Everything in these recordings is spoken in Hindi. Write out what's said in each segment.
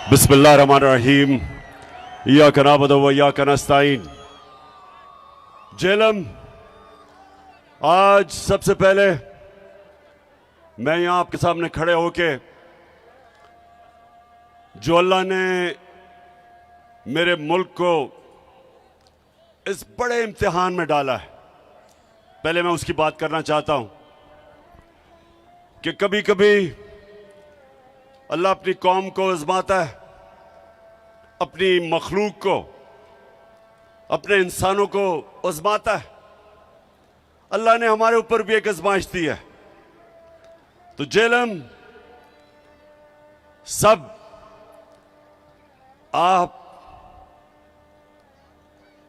बिस्मिल्लाहिर्रहमानिर्रहीम। इय्याका नअबुदु व इय्याका नस्तईन। जेलम, आज सबसे पहले मैं यहां आपके सामने खड़े होके जो अल्लाह ने मेरे मुल्क को इस बड़े इम्तिहान में डाला है, पहले मैं उसकी बात करना चाहता हूं कि कभी कभी अल्लाह अपनी कौम को आजमाता है, अपनी मखलूक को, अपने इंसानों को आजमाता है। अल्लाह ने हमारे ऊपर भी एक आजमाइश दी है। तो जेलम, सब आप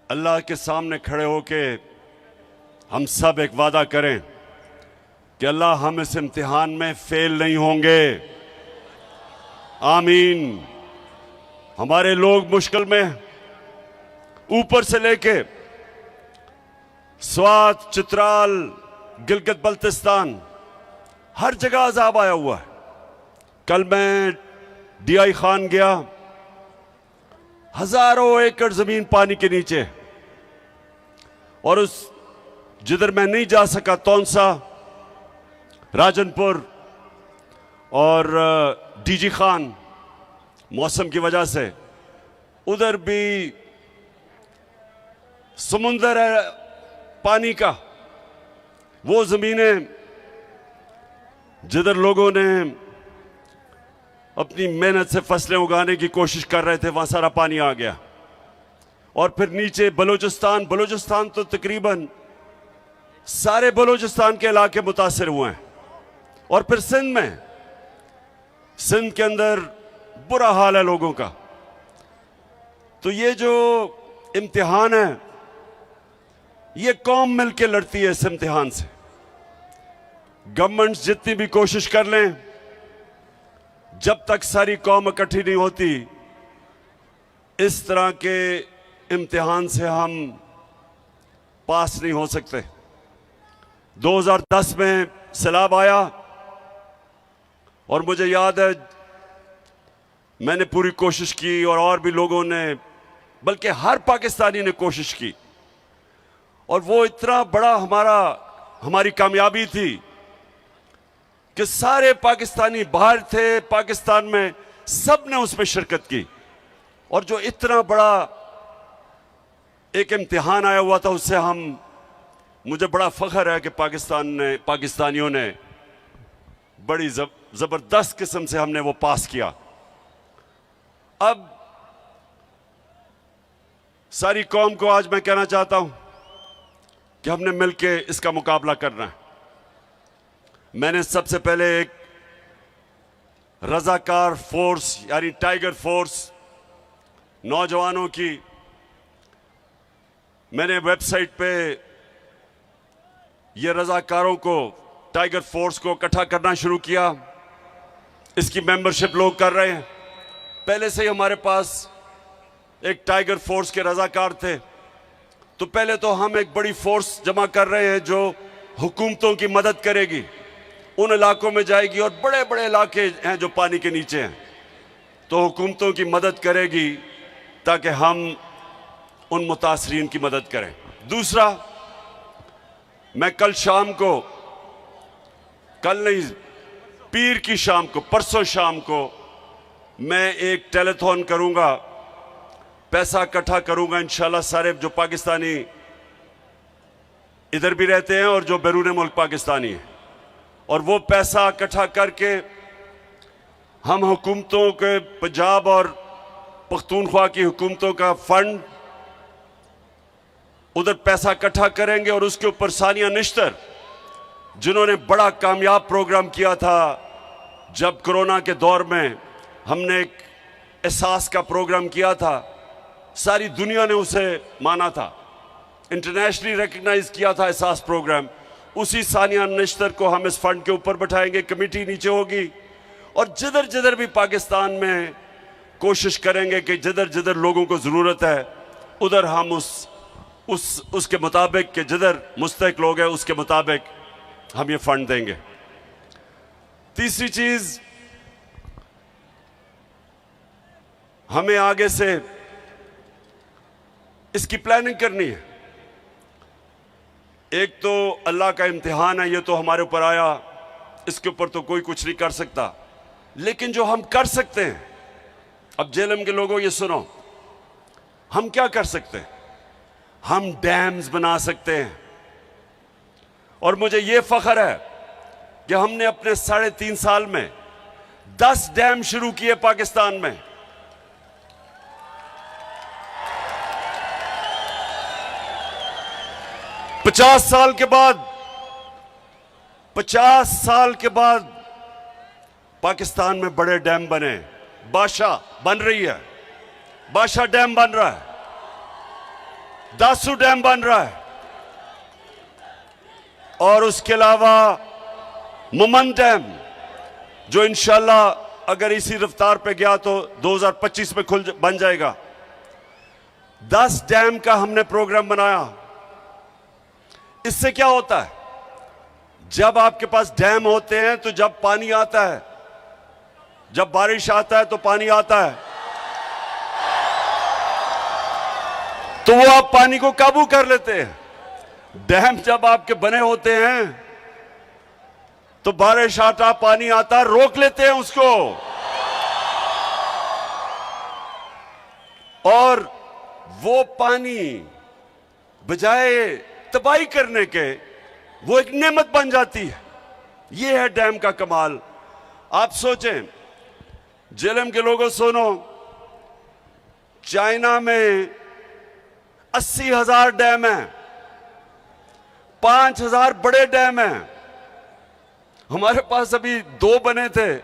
अल्लाह के सामने खड़े होके हम सब एक वादा करें कि अल्लाह हम इस इम्तिहान में फेल नहीं होंगे। आमीन। हमारे लोग मुश्किल में, ऊपर से लेके स्वात, चित्राल, गिलगित बल्तिस्तान, हर जगह अजाब आया हुआ है। कल मैं डीआई खान गया, हजारों एकड़ जमीन पानी के नीचे, और उस जिधर मैं नहीं जा सका, तौनसा, राजनपुर और डीजी खान, मौसम की वजह से उधर भी समुंदर है पानी का। वो जमीनें जिधर लोगों ने अपनी मेहनत से फसलें उगाने की कोशिश कर रहे थे, वहां सारा पानी आ गया। और फिर नीचे बलूचिस्तान तो तकरीबन सारे बलूचिस्तान के इलाके मुतासिर हुए हैं। और फिर सिंध के अंदर बुरा हाल है लोगों का। तो ये जो इम्तिहान है, ये कौम मिलकर लड़ती है इस इम्तिहान से। गवर्नमेंट्स जितनी भी कोशिश कर लें, जब तक सारी कौम इकट्ठी नहीं होती, इस तरह के इम्तिहान से हम पास नहीं हो सकते। 2010 में सैलाब आया और मुझे याद है मैंने पूरी कोशिश की, और भी लोगों ने, बल्कि हर पाकिस्तानी ने कोशिश की। और वो इतना बड़ा हमारी कामयाबी थी कि सारे पाकिस्तानी बाहर थे, पाकिस्तान में सब ने उसमें शिरकत की। और जो इतना बड़ा एक इम्तिहान आया हुआ था, उससे मुझे बड़ा फख्र है कि पाकिस्तानियों ने बड़ी जबरदस्त किस्म से हमने वो पास किया। अब सारी कौम को आज मैं कहना चाहता हूं कि हमने मिलके इसका मुकाबला करना है। मैंने सबसे पहले एक रजाकार फोर्स यानी टाइगर फोर्स नौजवानों की मैंने वेबसाइट पे ये रजाकारों को, टाइगर फोर्स को इकट्ठा करना शुरू किया। इसकी मेंबरशिप लोग कर रहे हैं। पहले से ही हमारे पास एक टाइगर फोर्स के रजाकार थे। तो पहले तो हम एक बड़ी फोर्स जमा कर रहे हैं जो हुकूमतों की मदद करेगी, उन इलाकों में जाएगी, और बड़े बड़े इलाके हैं जो पानी के नीचे हैं, तो हुकूमतों की मदद करेगी ताकि हम उन मुतासरीन की मदद करें। दूसरा, मैं कल शाम को, कल नहीं, पीर की शाम को, परसों शाम को मैं एक टेलीथॉन करूंगा, पैसा इकट्ठा करूंगा इंशाल्लाह। सारे जो पाकिस्तानी इधर भी रहते हैं और जो बैरून मुल्क पाकिस्तानी हैं, और वो पैसा इकट्ठा करके हम हुकूमतों के, पंजाब और पख्तूनख्वा की हुकूमतों का फंड, उधर पैसा इकट्ठा करेंगे। और उसके ऊपर सानिया निश्तर, जिन्होंने बड़ा कामयाब प्रोग्राम किया था जब कोरोना के दौर में हमने एक एहसास का प्रोग्राम किया था, सारी दुनिया ने उसे माना था, इंटरनेशनली रिकग्नाइज किया था एहसास प्रोग्राम। उसी सानिया निश्तर को हम इस फंड के ऊपर बैठाएंगे, कमेटी नीचे होगी, और जिधर जिधर भी पाकिस्तान में कोशिश करेंगे कि जिधर जिधर लोगों को ज़रूरत है, उधर हम उसके मुताबिक, कि जिधर मुस्तहिक लोग हैं उसके मुताबिक हम ये फंड देंगे। तीसरी चीज, हमें आगे से इसकी प्लानिंग करनी है। एक तो अल्लाह का इम्तिहान है, ये तो हमारे ऊपर आया, इसके ऊपर तो कोई कुछ नहीं कर सकता। लेकिन जो हम कर सकते हैं, अब जेलम के लोगों ये सुनो, हम क्या कर सकते हैं? हम डैम्स बना सकते हैं। और मुझे ये फख्र है कि हमने अपने 3.5 साल में 10 डैम शुरू किए पाकिस्तान में। पचास साल के बाद पाकिस्तान में बड़े डैम बने। बादशाह बन रही है, बादशाह डैम बन रहा है, दासू डैम बन रहा है, और उसके अलावा मुमन डैम, जो इंशाल्लाह अगर इसी रफ्तार पे गया तो 2025 में बन जाएगा। 10 डैम का हमने प्रोग्राम बनाया। इससे क्या होता है? जब आपके पास डैम होते हैं तो जब पानी आता है, जब बारिश आता है तो पानी आता है, तो वो आप पानी को काबू कर लेते हैं। डैम जब आपके बने होते हैं तो बारिश आता, पानी आता, रोक लेते हैं उसको, और वो पानी बजाय तबाही करने के वो एक नेमत बन जाती है। ये है डैम का कमाल। आप सोचें, जेलम के लोगों सुनो, चाइना में 80,000 डैम हैं, 5,000 बड़े डैम हैं। हमारे पास अभी 2 बने थे,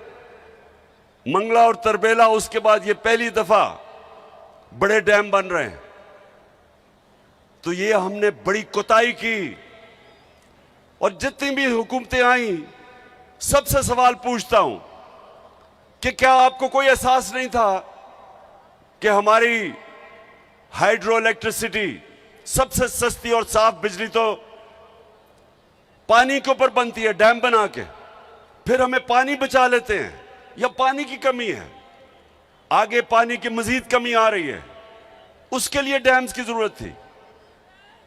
मंगला और तरबेला, उसके बाद ये पहली दफा बड़े डैम बन रहे हैं। तो ये हमने बड़ी कोताही की। और जितनी भी हुकूमतें आई, सबसे सवाल पूछता हूं कि क्या आपको कोई एहसास नहीं था कि हमारी हाइड्रो इलेक्ट्रिसिटी, सबसे सस्ती और साफ बिजली तो पानी के ऊपर बनती है, डैम बना के। फिर हमें पानी बचा लेते हैं, या पानी की कमी है, आगे पानी की मजीद कमी आ रही है, उसके लिए डैम्स की जरूरत थी।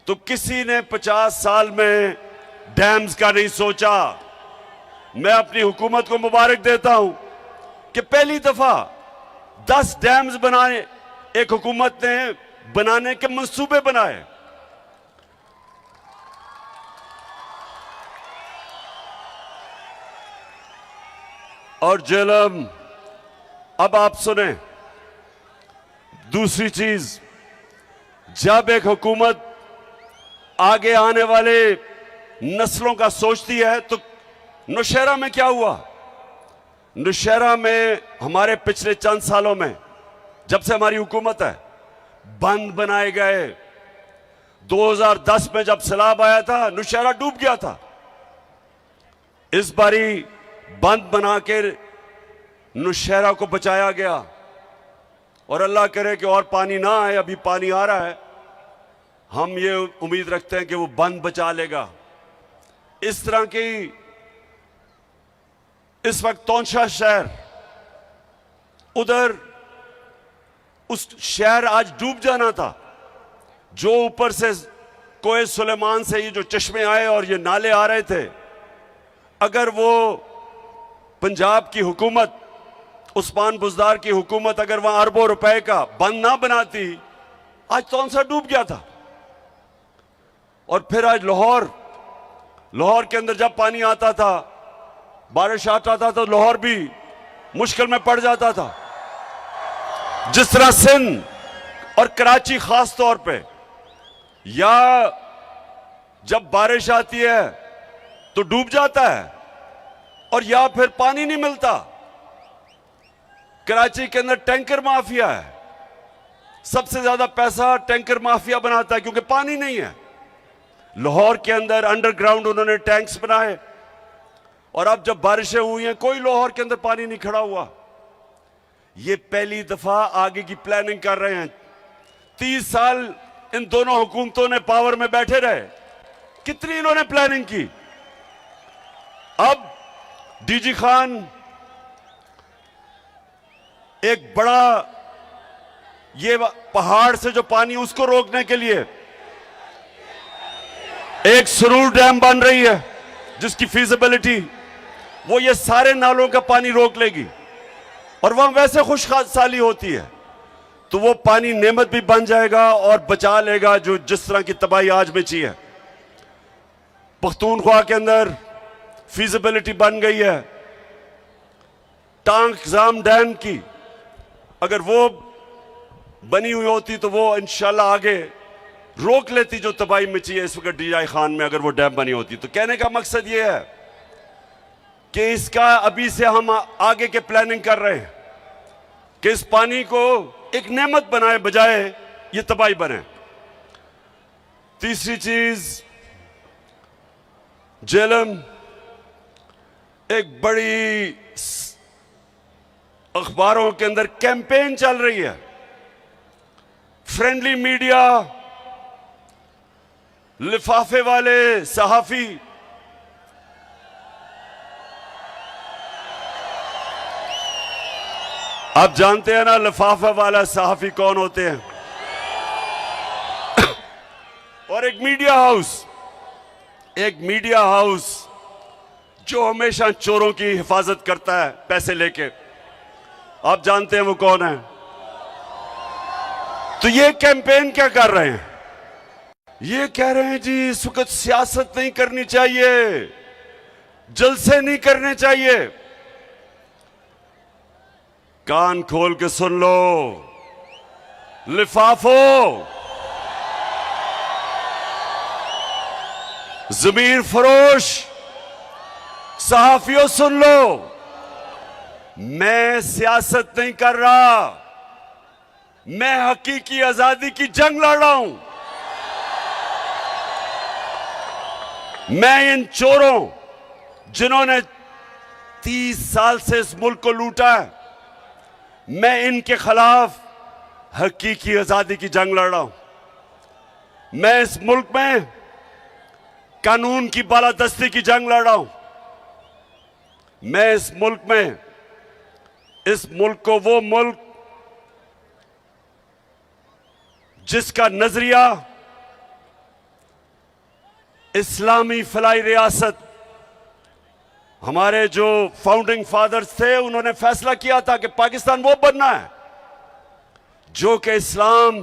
तो किसी ने 50 साल में डैम्स का नहीं सोचा। मैं अपनी हुकूमत को मुबारक देता हूं कि पहली दफा 10 डैम्स बनाने एक हुकूमत ने बनाने के मंसूबे बनाए। और जेलम, अब आप सुने दूसरी चीज, जब एक हुकूमत आगे आने वाले नस्लों का सोचती है, तो नौशहरा में क्या हुआ? नौशहरा में हमारे पिछले चंद सालों में, जब से हमारी हुकूमत है, बंद बनाए गए। 2010 में जब सैलाब आया था, नौशहरा डूब गया था। इस बारी बंद बना के नौशहरा को बचाया गया, और अल्लाह करे कि और पानी ना आए। अभी पानी आ रहा है, हम ये उम्मीद रखते हैं कि वो बंद बचा लेगा। इस तरह की इस वक्त तौंशा शहर, उधर उस शहर आज डूब जाना था, जो ऊपर से कोए सुलेमान से ये जो चश्मे आए और ये नाले आ रहे थे, अगर वो पंजाब की हुकूमत, उस्मान बुज़दार की हुकूमत अगर वहां अरबों रुपए का बंद ना बनाती, आज तौंसा डूब गया था। और फिर आज लाहौर के अंदर जब पानी आता था, बारिश आता था, तो लाहौर भी मुश्किल में पड़ जाता था। जिस तरह सिंध और कराची खास तौर पे, या जब बारिश आती है तो डूब जाता है, और या फिर पानी नहीं मिलता। कराची के अंदर टैंकर माफिया है, सबसे ज्यादा पैसा टैंकर माफिया बनाता है, क्योंकि पानी नहीं है। लाहौर के अंदर अंडरग्राउंड उन्होंने टैंक्स बनाए, और अब जब बारिशें हुई हैं, कोई लाहौर के अंदर पानी नहीं खड़ा हुआ। ये पहली दफा आगे की प्लानिंग कर रहे हैं। 30 साल इन दोनों हुकूमतों ने पावर में बैठे रहे, कितनी इन्होंने प्लानिंग की। अब डीजी खान एक बड़ा ये पहाड़ से जो पानी उसको रोकने के लिए एक सुरूर डैम बन रही है जिसकी फीजिबिलिटी वो ये सारे नालों का पानी रोक लेगी और वहां वैसे खुशहाली होती है तो वो पानी नेमत भी बन जाएगा और बचा लेगा जो जिस तरह की तबाही आज मची है। पख्तूनख्वा के अंदर फीजिबिलिटी बन गई है टांग जाम डैम की, अगर वो बनी हुई होती तो वो इंशाल्लाह आगे रोक लेती जो तबाही मची है इस वक्त डीआई खान में, अगर वो डैम बनी होती। तो कहने का मकसद ये है कि इसका अभी से हम आगे के प्लानिंग कर रहे हैं कि इस पानी को एक नेमत बनाए बजाय ये तबाही बने। तीसरी चीज, जेलम एक बड़ी अखबारों के अंदर कैंपेन चल रही है, फ्रेंडली मीडिया, लिफाफे वाले सहाफी, आप जानते हैं ना लिफाफे वाला सहाफी कौन होते हैं और एक मीडिया हाउस जो हमेशा चोरों की हिफाजत करता है पैसे लेके, आप जानते हैं वो कौन है। तो ये कैंपेन क्या कर रहे हैं, ये कह रहे हैं जी इस वक्त सियासत नहीं करनी चाहिए, जलसे नहीं करने चाहिए। कान खोल के सुन लो लिफाफो, जमीर फरोश, सहाफियों सुन लो, मैं सियासत नहीं कर रहा, मैं हकीकी आजादी की जंग लड़ रहा हूं। मैं इन चोरों जिन्होंने 30 साल से इस मुल्क को लूटा है, मैं इनके खिलाफ हकीकी आजादी की जंग लड़ रहा हूं। मैं इस मुल्क में कानून की बालादस्ती की जंग लड़ रहा हूं। मैं इस मुल्क को वो मुल्क जिसका नजरिया इस्लामी फलाई रियासत, हमारे जो फाउंडिंग फादर्स थे उन्होंने फैसला किया था कि पाकिस्तान वो बनना है जो कि इस्लाम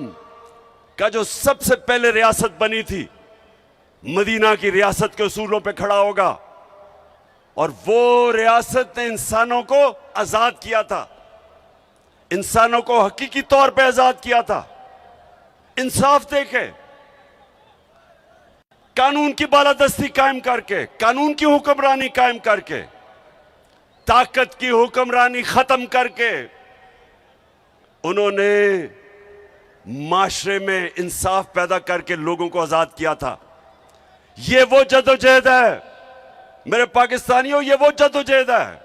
का जो सबसे पहले रियासत बनी थी मदीना की रियासत के उसूलों पे खड़ा होगा और वो रियासत ने इंसानों को आजाद किया था, इंसानों को हकीकी तौर पे आजाद किया था, इंसाफ देके, कानून की बालादस्ती कायम करके, कानून की हुक्मरानी कायम करके, ताकत की हुक्मरानी खत्म करके उन्होंने माशरे में इंसाफ पैदा करके लोगों को आजाद किया था। ये वो जदोजहद है मेरे पाकिस्तानियों, ये वो जदोजहद है।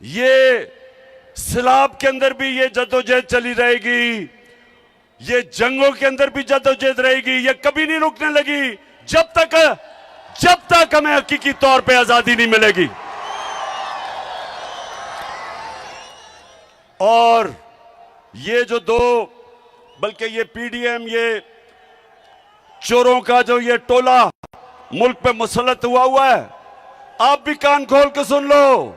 ये सिलाब के अंदर भी ये जदोजहद चली रहेगी, ये जंगों के अंदर भी जदोजहद रहेगी, ये कभी नहीं रुकने लगी जब तक हमें हकीकी तौर पे आजादी नहीं मिलेगी। और ये जो बल्कि ये पीडीएम, ये चोरों का जो ये टोला मुल्क पे मुसल्लत हुआ है, आप भी कान खोल के सुन लो,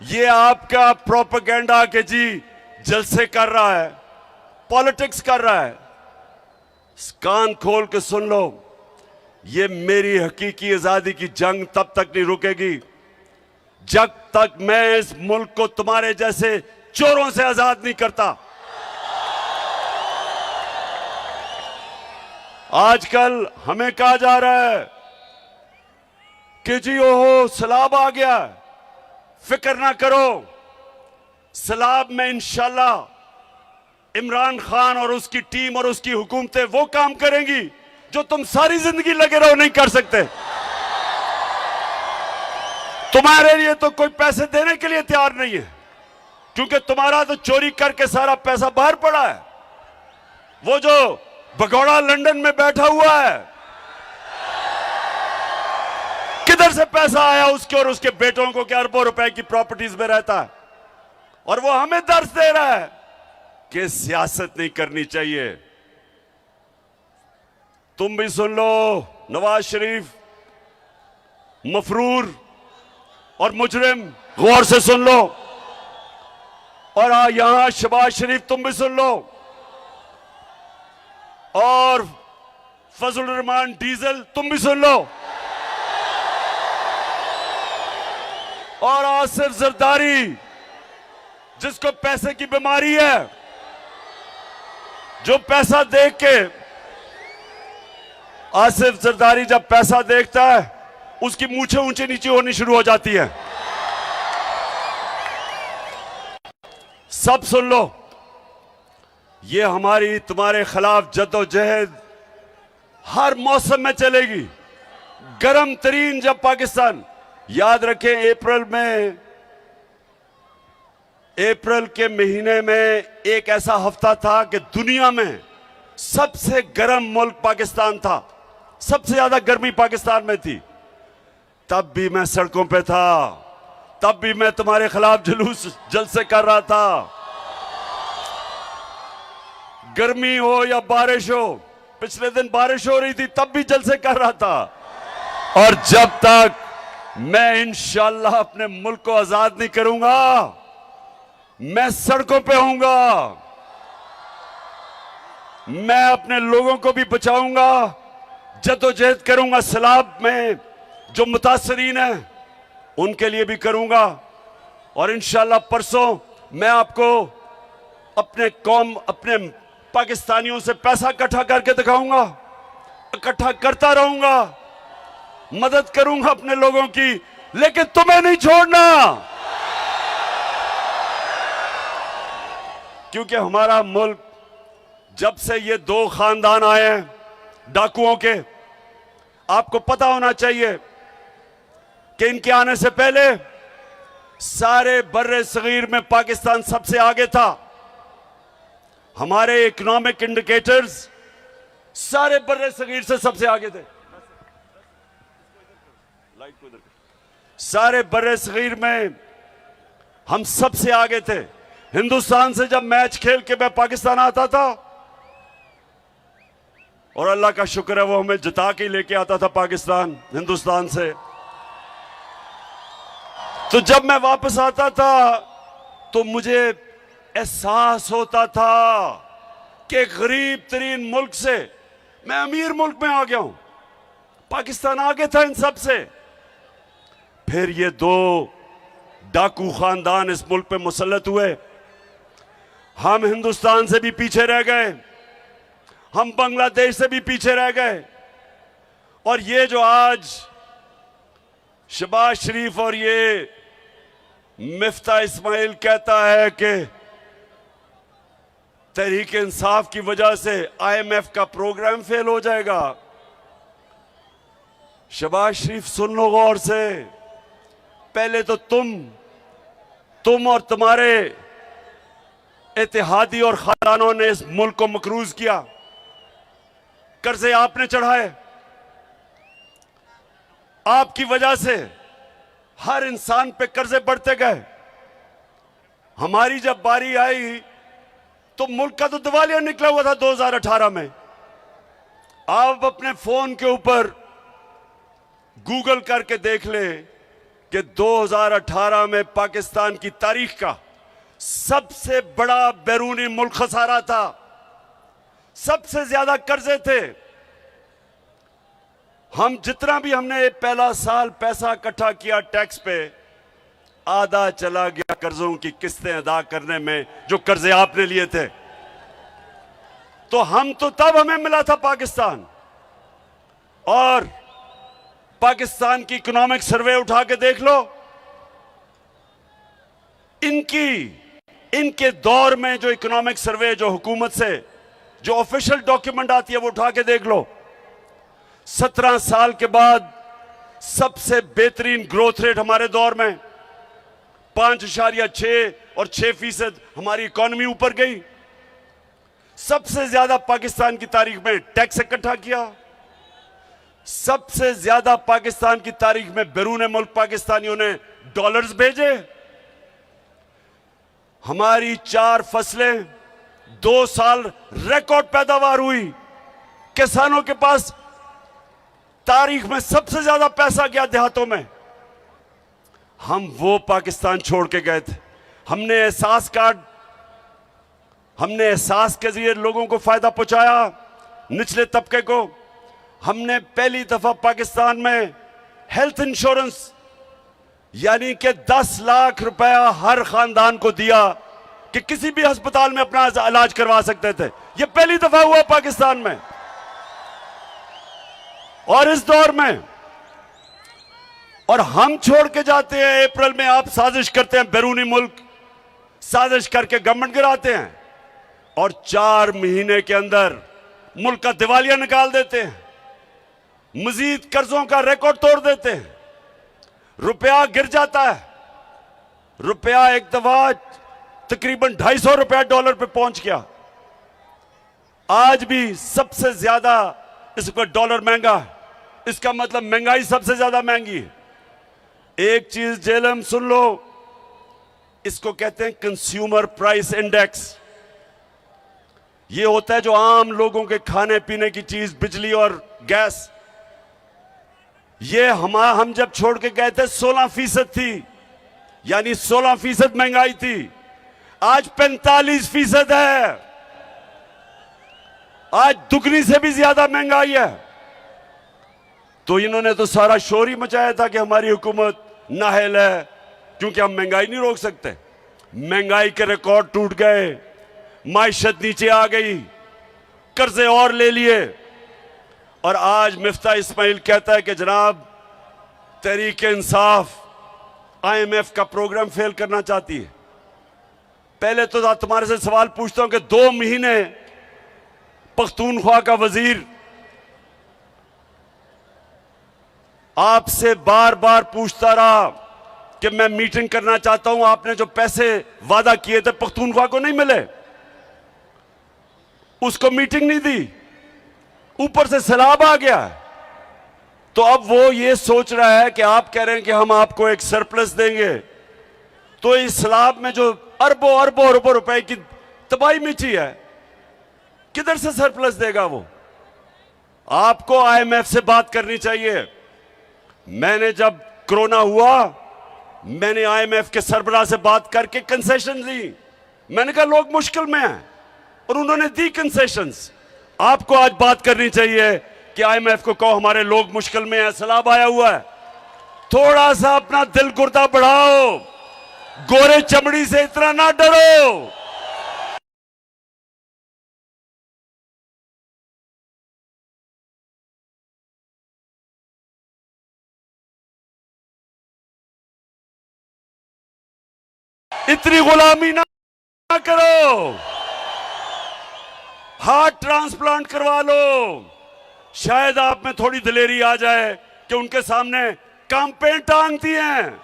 ये आपका प्रोपेगेंडा के जी जलसे कर रहा है, पॉलिटिक्स कर रहा है। कान खोल के सुन लो, ये मेरी हकीकी आजादी की जंग तब तक नहीं रुकेगी जब तक मैं इस मुल्क को तुम्हारे जैसे चोरों से आजाद नहीं करता। आजकल हमें कहा जा रहा है कि जी ओहो सैलाब आ गया, फिक्र ना करो, सैलाब में इंशाल्लाह इमरान खान और उसकी टीम और उसकी हुकूमतें वो काम करेंगी जो तुम सारी जिंदगी लगे रहो नहीं कर सकते। तुम्हारे लिए तो कोई पैसे देने के लिए तैयार नहीं है क्योंकि तुम्हारा तो चोरी करके सारा पैसा बाहर पड़ा है। वो जो भगोड़ा लंदन में बैठा हुआ है, किधर से पैसा आया उसके और उसके बेटों को कि अरबों रुपए की प्रॉपर्टीज में रहता है और वो हमें दर्श दे रहा है कि सियासत नहीं करनी चाहिए। तुम भी सुन लो, नवाज शरीफ मफरूर और मुजरिम, गौर से सुन लो। और यहां शहबाज शरीफ तुम भी सुन लो, और फजल रहमान डीजल तुम भी सुन लो, और आसिफ जरदारी जिसको पैसे की बीमारी है, जो पैसा देख के, आसिफ जरदारी जब पैसा देखता है उसकी मूछें ऊंची नीची होनी शुरू हो जाती है। सब सुन लो, ये हमारी तुम्हारे खिलाफ जद्दोजहद हर मौसम में चलेगी। गर्म तरीन जब पाकिस्तान, याद रखें अप्रैल के महीने में एक ऐसा हफ्ता था कि दुनिया में सबसे गर्म मुल्क पाकिस्तान था, सबसे ज्यादा गर्मी पाकिस्तान में थी। तब भी मैं सड़कों पे था, तब भी मैं तुम्हारे खिलाफ जुलूस जलसे कर रहा था। गर्मी हो या बारिश हो, पिछले दिन बारिश हो रही थी तब भी जलसे कर रहा था। और जब तक मैं इंशाअल्लाह अपने मुल्क को आजाद नहीं करूंगा, मैं सड़कों पे होऊंगा, मैं अपने लोगों को भी बचाऊंगा, जद्दोजहद करूंगा, सैलाब में जो मुतासरीन हैं उनके लिए भी करूंगा। और इंशाअल्लाह परसों मैं आपको अपने पाकिस्तानियों से पैसा इकट्ठा करके दिखाऊंगा, इकट्ठा करता रहूंगा, मदद करूंगा अपने लोगों की, लेकिन तुम्हें नहीं छोड़ना। क्योंकि हमारा मुल्क, जब से ये दो खानदान आए हैं डाकुओं के, आपको पता होना चाहिए कि इनके आने से पहले सारे बर्रे सगीर में पाकिस्तान सबसे आगे था। हमारे इकोनॉमिक इंडिकेटर्स सारे बर्रे सगीर से सबसे आगे थे। सारे बर्रे सगीर में हम सबसे आगे थे। हिंदुस्तान से जब मैच खेल के मैं पाकिस्तान आता था, और अल्लाह का शुक्र है वो हमें जिता के लेके आता था पाकिस्तान हिंदुस्तान से, तो जब मैं वापस आता था तो मुझे एहसास होता था कि गरीब तरीन मुल्क से मैं अमीर मुल्क में आ गया हूं। पाकिस्तान आगे था इन सब से। फिर ये दो डाकू खानदान इस मुल्क पे मुसल्लत हुए। हम हिंदुस्तान से भी पीछे रह गए, हम बांग्लादेश से भी पीछे रह गए। और ये जो आज शहबाज शरीफ और ये मिफ्ता इस्माइल कहता है कि तहरीक इंसाफ की वजह से IMF का प्रोग्राम फेल हो जाएगा, शहबाज शरीफ सुन लो गौर से। पहले तो तुम और तुम्हारे इत्तेहादी और खानदानों ने इस मुल्क को मकरूज किया, कर्जे आपने चढ़ाए, आपकी वजह से हर इंसान पे कर्जे बढ़ते गए। हमारी जब बारी आई तो मुल्क का तो दिवालिया निकला हुआ था 2018 में। आप अपने फोन के ऊपर गूगल करके देख ले कि 2018 में पाकिस्तान की तारीख का सबसे बड़ा बैरूनी मुल्क खसारा था, सबसे ज्यादा कर्जे थे। हम जितना भी हमने पहला साल पैसा इकट्ठा किया टैक्स पे, आधा चला गया कर्जों की किस्तें अदा करने में जो कर्जे आपने लिए थे। तो तब हमें मिला था पाकिस्तान। और पाकिस्तान की इकोनॉमिक सर्वे उठा के देख लो, इनके दौर में जो इकोनॉमिक सर्वे जो हुकूमत से जो ऑफिशियल डॉक्यूमेंट आती है वो उठा के देख लो। 17 साल के बाद सबसे बेहतरीन ग्रोथ रेट हमारे दौर में 5.6 और 6% हमारी इकोनॉमी ऊपर गई। सबसे ज्यादा पाकिस्तान की तारीख में टैक्स इकट्ठा किया, सबसे ज्यादा पाकिस्तान की तारीख में बैरून मुल्क पाकिस्तानियों ने डॉलर्स भेजे। हमारी 4 फसलें 2 साल रिकॉर्ड पैदावार हुई। किसानों के पास तारीख में सबसे ज्यादा पैसा गया देहातों में। हम वो पाकिस्तान छोड़ के गए थे। हमने एहसास के जरिए लोगों को फायदा पहुंचाया, निचले तबके को। हमने पहली दफा पाकिस्तान में हेल्थ इंश्योरेंस यानी कि 10 लाख रुपया हर खानदान को दिया कि किसी भी अस्पताल में अपना इलाज करवा सकते थे। यह पहली दफा हुआ पाकिस्तान में। और इस दौर में और हम छोड़ के जाते हैं अप्रैल में, आप साजिश करते हैं, बैरूनी मुल्क साजिश करके गवर्नमेंट गिराते हैं और 4 महीने के अंदर मुल्क का दिवालिया निकाल देते हैं, मजीद कर्जों का रिकॉर्ड तोड़ देते हैं, रुपया गिर जाता है। रुपया एक दफा तकरीबन 250 रुपया डॉलर पे पहुंच गया। आज भी सबसे ज्यादा इस वक्त डॉलर महंगा है। इसका मतलब महंगाई सबसे ज्यादा महंगी है। एक चीज जेलम सुन लो, इसको कहते हैं कंज्यूमर प्राइस इंडेक्स। ये होता है जो आम लोगों के खाने पीने की चीज, बिजली और गैस। ये हम जब छोड़ के गए थे 16% थी, यानी 16% महंगाई थी। आज 45% है। आज दुगनी से भी ज्यादा महंगाई है। तो इन्होंने तो सारा शोर ही मचाया था कि हमारी हुकूमत नाअहल है क्योंकि हम महंगाई नहीं रोक सकते। महंगाई के रिकॉर्ड टूट गए, माइशत नीचे आ गई, कर्जे और ले लिए। और आज मिफ्ता इस्माइल कहता है कि जनाब तहरीक इंसाफ IMF का प्रोग्राम फेल करना चाहती है। पहले तो तुम्हारे से सवाल पूछता हूं कि 2 महीने पख्तूनख्वा का वजीर आपसे बार बार पूछता रहा कि मैं मीटिंग करना चाहता हूं, आपने जो पैसे वादा किए थे पख्तूनख्वा को नहीं मिले, उसको मीटिंग नहीं दी, ऊपर से सैलाब आ गया। तो अब वो ये सोच रहा है कि आप कह रहे हैं कि हम आपको एक सरप्लस देंगे, तो इस सैलाब में जो अरबों अरबों अरबों रुपए की तबाही मची है, किधर से सरप्लस देगा वो? आपको IMF से बात करनी चाहिए। मैंने जब कोरोना हुआ, मैंने IMF के सरबराह से बात करके कंसेशन दी। मैंने कहा लोग मुश्किल में हैं और उन्होंने दी कंसेशंस। आपको आज बात करनी चाहिए कि IMF को कहो हमारे लोग मुश्किल में हैं, सैलाब आया हुआ है, थोड़ा सा अपना दिल गुर्दा बढ़ाओ, गोरे चमड़ी से इतना ना डरो। इतनी गुलामी ना करो। हार्ट ट्रांसप्लांट करवा लो, शायद आप में थोड़ी दिलेरी आ जाए कि उनके सामने कैंपेन टांग दी हैं।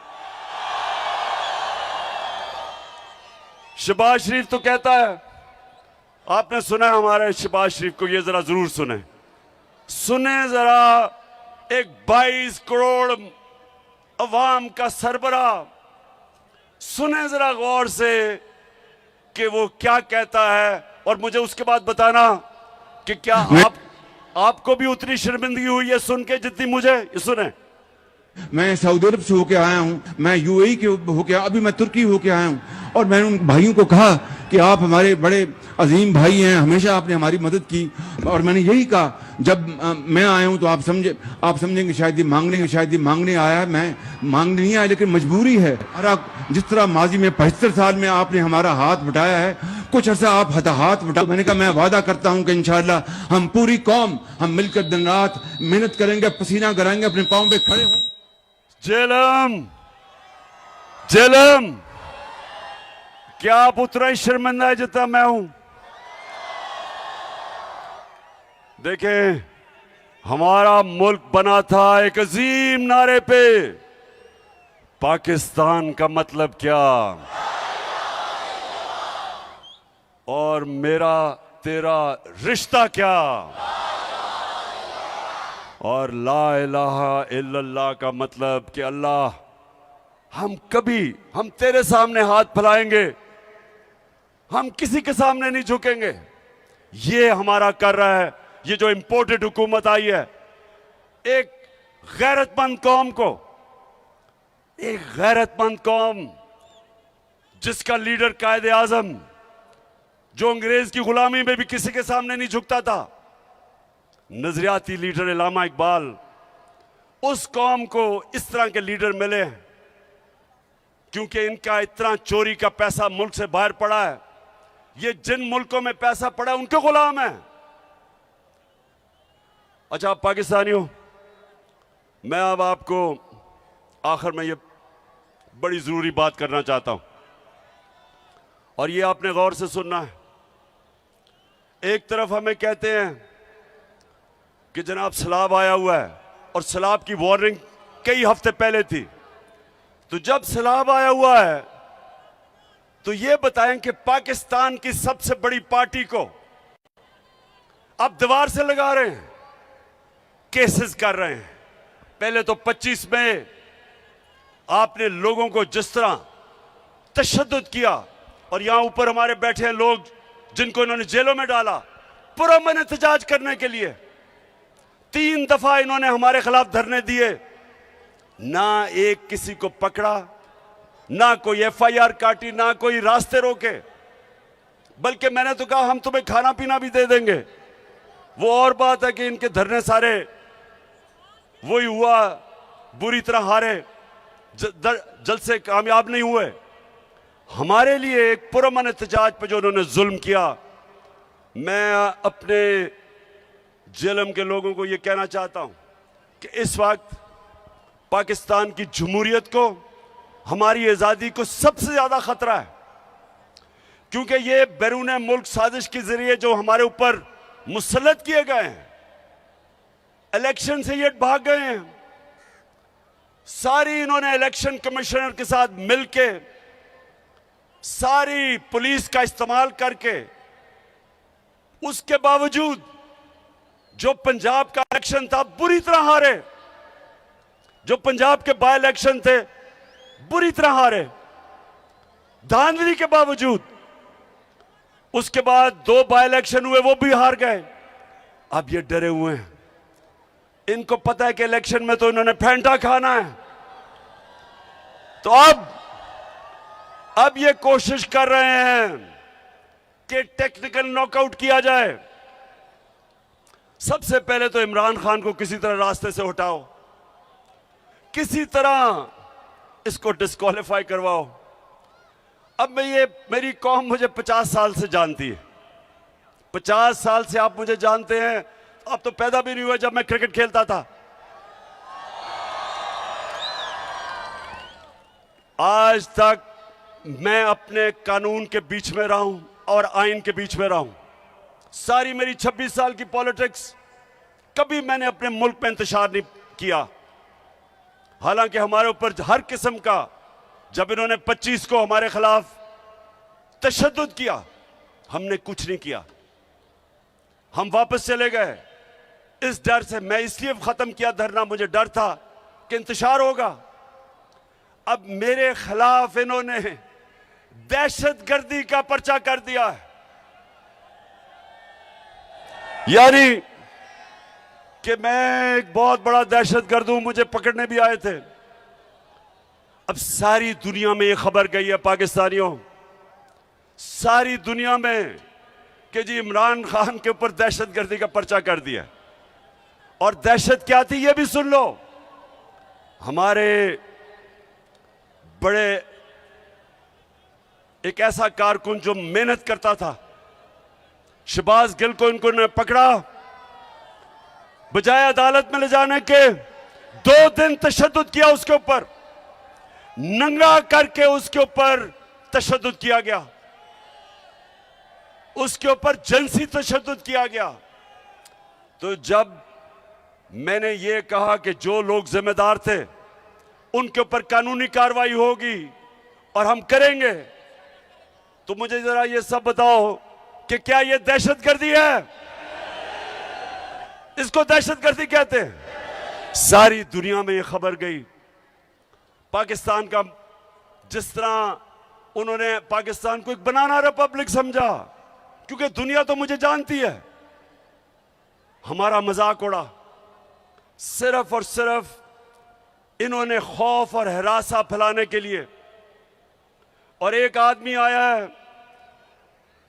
शहबाज शरीफ तो कहता है, आपने सुना है हमारे शहबाज शरीफ को, ये जरा जरूर सुने जरा, एक 22 करोड़ अवाम का सरबराह, सुने जरा गौर से कि वो क्या कहता है और मुझे उसके बाद बताना कि क्या आपको भी उतनी शर्मिंदगी हुई है सुन के जितनी मुझे। सुने, मैं सऊदी अरब से होके आया हूँ, मैं UAE के होके, अभी मैं तुर्की होके आया हूँ, और मैंने उन भाइयों को कहा कि आप हमारे बड़े अजीम भाई हैं, हमेशा आपने हमारी मदद की। और मैंने यही कहा, जब मैं आया हूँ तो आप समझेंगे शायद ये मांगने आया है। मैं मांगने नहीं आया, लेकिन मजबूरी है। जिस तरह माजी में 75 साल में आपने हमारा हाथ बटाया है, कुछ अर्सा आप हाथ बटा। मैंने कहा मैं वादा करता हूं कि इंशाअल्लाह हम पूरी कौम हम मिलकर दिन रात मेहनत करेंगे, पसीना कराएंगे, अपने पांव पे खड़े होंगे। जेलम क्या आप उतना ही शर्मिंदा है जितना मैं हूं? देखें, हमारा मुल्क बना था एक अजीम नारे पे, पाकिस्तान का मतलब क्या, और मेरा तेरा रिश्ता क्या, और ला इलाहा इल्लल्लाह का मतलब कि अल्लाह, हम तेरे सामने हाथ फैलाएंगे, हम किसी के सामने नहीं झुकेंगे। ये हमारा कर रहा है, ये जो इंपोर्टेड हुकूमत आई है, एक गैरतमंद कौम को, एक गैरतमंद कौम जिसका लीडर कायदे आजम, जो अंग्रेज की गुलामी में भी किसी के सामने नहीं झुकता था, नजरियाती लीडर इलामा इकबाल, उस कौम को इस तरह के लीडर मिले हैं क्योंकि इनका इतना चोरी का पैसा मुल्क से बाहर पड़ा है। ये जिन मुल्कों में पैसा पड़ा है उनके गुलाम है। अच्छा पाकिस्तानियों, मैं अब आपको आखिर में ये बड़ी जरूरी बात करना चाहता हूं और ये आपने गौर से सुनना है। एक तरफ हमें कहते हैं कि जनाब सैलाब आया हुआ है और सैलाब की वार्निंग कई हफ्ते पहले थी, तो जब सैलाब आया हुआ है तो ये बताएं कि पाकिस्तान की सबसे बड़ी पार्टी को अब दीवार से लगा रहे हैं, केसेस कर रहे हैं। पहले तो 25 में आपने लोगों को जिस तरह तशद्दुद किया और यहां ऊपर हमारे बैठे हैं लोग जिनको इन्होंने जेलों में डाला पुरअमन एहतजाज करने के लिए। 3 दफा इन्होंने हमारे खिलाफ धरने दिए, ना एक किसी को पकड़ा, ना कोई FIR काटी, ना कोई रास्ते रोके, बल्कि मैंने तो कहा हम तुम्हें खाना पीना भी दे देंगे। वो और बात है कि इनके धरने सारे वही हुआ, बुरी तरह हारे, जल्द से कामयाब नहीं हुए। हमारे लिए एक पुरअमन एहतजाज पे जो उन्होंने जुल्म किया, मैं अपने जेलम के लोगों को यह कहना चाहता हूं कि इस वक्त पाकिस्तान की जमहूरियत को, हमारी आज़ादी को सबसे ज्यादा खतरा है, क्योंकि ये बैरून मुल्क साजिश के जरिए जो हमारे ऊपर मुसल्लत किए गए हैं, इलेक्शन से ये भाग गए हैं। सारी इन्होंने इलेक्शन कमिश्नर के साथ मिलके, सारी पुलिस का इस्तेमाल करके, उसके बावजूद जो पंजाब का इलेक्शन था बुरी तरह हारे, जो पंजाब के बाय इलेक्शन थे बुरी तरह हारे, धांधली के बावजूद। उसके बाद 2 बाय इलेक्शन हुए, वो भी हार गए। अब ये डरे हुए हैं, इनको पता है कि इलेक्शन में तो इन्होंने फैंटा खाना है, तो अब ये कोशिश कर रहे हैं कि टेक्निकल नॉकआउट किया जाए। सबसे पहले तो इमरान खान को किसी तरह रास्ते से हटाओ, किसी तरह इसको डिस्क्वालीफाई करवाओ। अब मेरी कौम मुझे 50 साल से जानती है, 50 साल से आप मुझे जानते हैं। आप तो पैदा भी नहीं हुए जब मैं क्रिकेट खेलता था। आज तक मैं अपने कानून के बीच में रहा हूं और आइन के बीच में रहा हूं। सारी मेरी 26 साल की पॉलिटिक्स कभी मैंने अपने मुल्क में इंतशार नहीं किया। हालांकि हमारे ऊपर हर किस्म का, जब इन्होंने 25 को हमारे खिलाफ तशद्दुद किया, हमने कुछ नहीं किया, हम वापस चले गए इस डर से। मैं इसलिए खत्म किया धरना, मुझे डर था कि इंतशार होगा। अब मेरे खिलाफ इन्होंने दहशतगर्दी का पर्चा कर दिया है, यानी कि मैं एक बहुत बड़ा दहशतगर्द हूं, मुझे पकड़ने भी आए थे। अब सारी दुनिया में ये खबर गई है पाकिस्तानियों, सारी दुनिया में, कि जी इमरान खान के ऊपर दहशतगर्दी का पर्चा कर दिया। और दहशत क्या थी ये भी सुन लो। हमारे बड़े एक ऐसा कारकुन जो मेहनत करता था, शहबाज गिल को इनको ने पकड़ा, बजाय अदालत में ले जाने के 2 दिन तशद्दुद किया उसके ऊपर, नंगा करके उसके ऊपर तशद्दुद किया गया, उसके ऊपर जिनसी तशद्दुद किया गया। तो जब मैंने ये कहा कि जो लोग जिम्मेदार थे उनके ऊपर कानूनी कार्रवाई होगी और हम करेंगे, तो मुझे जरा ये सब बताओ कि क्या ये दहशतगर्दी है? इसको दहशतगर्दी कहते हैं। सारी दुनिया में ये खबर गई। पाकिस्तान का जिस तरह उन्होंने पाकिस्तान को एक बनाना रिपब्लिक समझा, क्योंकि दुनिया तो मुझे जानती है। हमारा मजाक उड़ा। सिर्फ और सिर्फ इन्होंने खौफ और हरासा फैलाने के लिए। और एक आदमी आया है,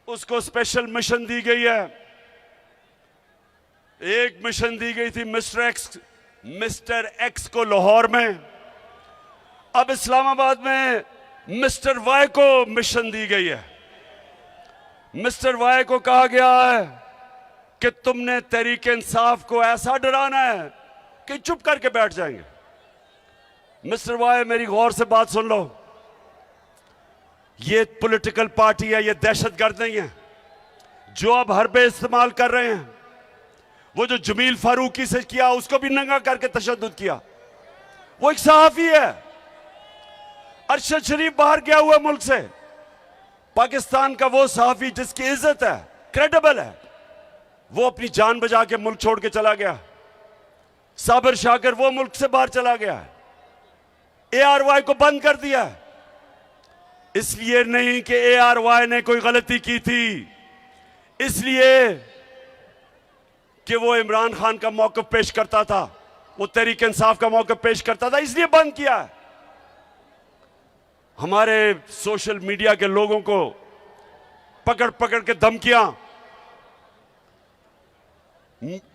उसको स्पेशल मिशन दी गई है। एक मिशन दी गई थी मिस्टर एक्स को लाहौर में। अब इस्लामाबाद में मिस्टर वाई को मिशन दी गई है। मिस्टर वाई को कहा गया है कि तुमने तहरीक इंसाफ को ऐसा डराना है कि चुप करके बैठ जाएंगे। मिस्टर वाई, मेरी गौर से बात सुन लो। ये पॉलिटिकल पार्टी है, ये दहशतगर्द नहीं है जो अब हरबे इस्तेमाल कर रहे हैं। वो जो जमील फारूकी से किया, उसको भी नंगा करके तशद्दुद किया। वो एक सहाफी है। अरशद शरीफ बाहर गया हुआ मुल्क से। पाकिस्तान का वो सहाफी जिसकी इज्जत है, क्रेडिबल है, वो अपनी जान बचा के मुल्क छोड़ के चला गया। साबिर शाकिर वो मुल्क से बाहर चला गया है। ARY को बंद कर दिया है। इसलिए नहीं कि ARY ने कोई गलती की थी, इसलिए कि वो इमरान खान का मौक़िफ़ पेश करता था, वो तहरीक इंसाफ का मौक़िफ़ पेश करता था, इसलिए बंद किया है। हमारे सोशल मीडिया के लोगों को पकड़ पकड़ के धमकियां,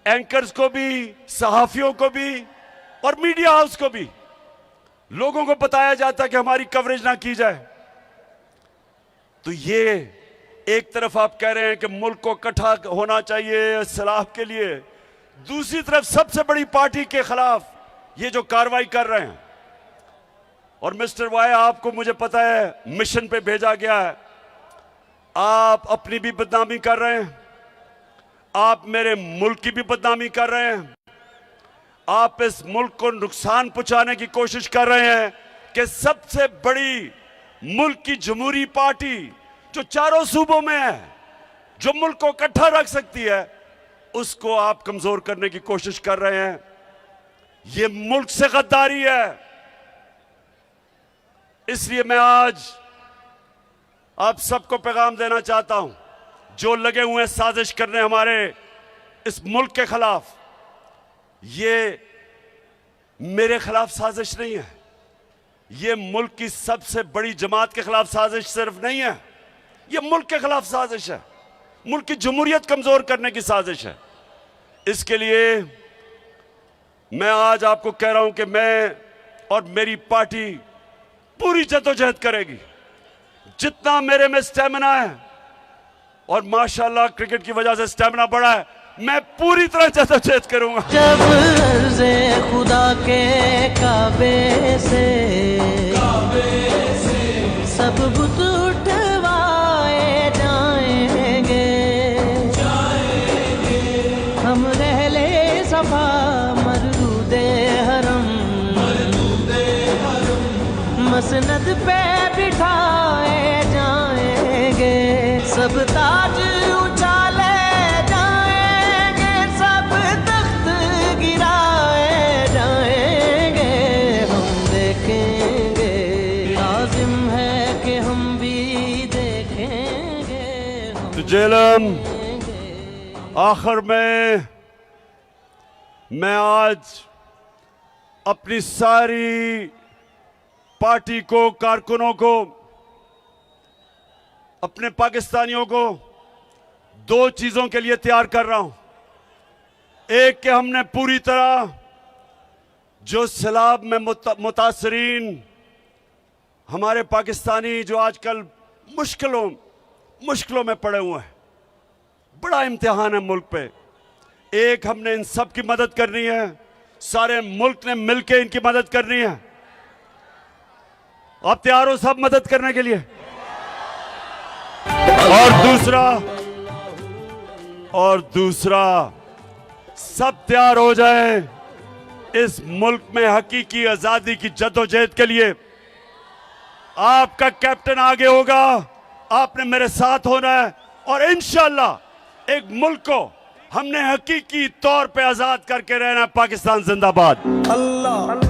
एंकर्स को भी, सहाफियों को भी और मीडिया हाउस को भी, लोगों को बताया जाता है कि हमारी कवरेज ना की जाए। तो ये एक तरफ आप कह रहे हैं कि मुल्क को इकट्ठा होना चाहिए सलाह के लिए, दूसरी तरफ सबसे बड़ी पार्टी के खिलाफ ये जो कार्रवाई कर रहे हैं। और मिस्टर वाई, आपको मुझे पता है मिशन पे भेजा गया है, आप अपनी भी बदनामी कर रहे हैं, आप मेरे मुल्क की भी बदनामी कर रहे हैं, आप इस मुल्क को नुकसान पहुंचाने की कोशिश कर रहे हैं कि सबसे बड़ी मुल्क की जमहूरी पार्टी जो चारों सूबों में है, जो मुल्क को इकट्ठा रख सकती है, उसको आप कमजोर करने की कोशिश कर रहे हैं। यह मुल्क से गद्दारी है। इसलिए मैं आज आप सबको पैगाम देना चाहता हूं, जो लगे हुए हैं साजिश करने हमारे इस मुल्क के खिलाफ, ये मेरे खिलाफ साजिश नहीं है, ये मुल्क की सबसे बड़ी जमात के खिलाफ साजिश सिर्फ नहीं है, ये मुल्क के खिलाफ साजिश है, मुल्क की जमहूरियत कमजोर करने की साजिश है। इसके लिए मैं आज आपको कह रहा हूं कि मैं और मेरी पार्टी पूरी जद्दोजहद करेगी। जितना मेरे में स्टेमिना है, और माशाल्लाह क्रिकेट की वजह से स्टेमिना बढ़ा है, मैं पूरी तरह जद्दोजहद करूंगा। जब अर्ज़े खुदा के काबे से सब बुत उठवाए जाएंगे, हम रहले सफा मरदूदे हरम मसनद पे बिठाए जाएंगे, सब ताज उछाले जाएंगे, सब तख्त गिराए जाएंगे, हम देखेंगे, लाजिम है कि हम भी देखेंगे, हम तो जेलम आखिर में मैं आज अपनी सारी पार्टी को, कारकुनों को, अपने पाकिस्तानियों को दो चीजों के लिए तैयार कर रहा हूं। एक कि हमने पूरी तरह जो सैलाब में मुतासरीन हमारे पाकिस्तानी जो आजकल मुश्किलों में पड़े हुए हैं, बड़ा इम्तिहान है मुल्क पे, एक हमने इन सब की मदद करनी है, सारे मुल्क ने मिलकर इनकी मदद करनी है। आप तैयार हो सब मदद करने के लिए? और दूसरा सब तैयार हो जाए इस मुल्क में हकीकी आजादी की जद्दोजहद के लिए। आपका कैप्टन आगे होगा, आपने मेरे साथ होना है, और इंशाअल्लाह एक मुल्क को हमने हकीकी तौर पे आजाद करके रहना है। पाकिस्तान जिंदाबाद। अल्लाह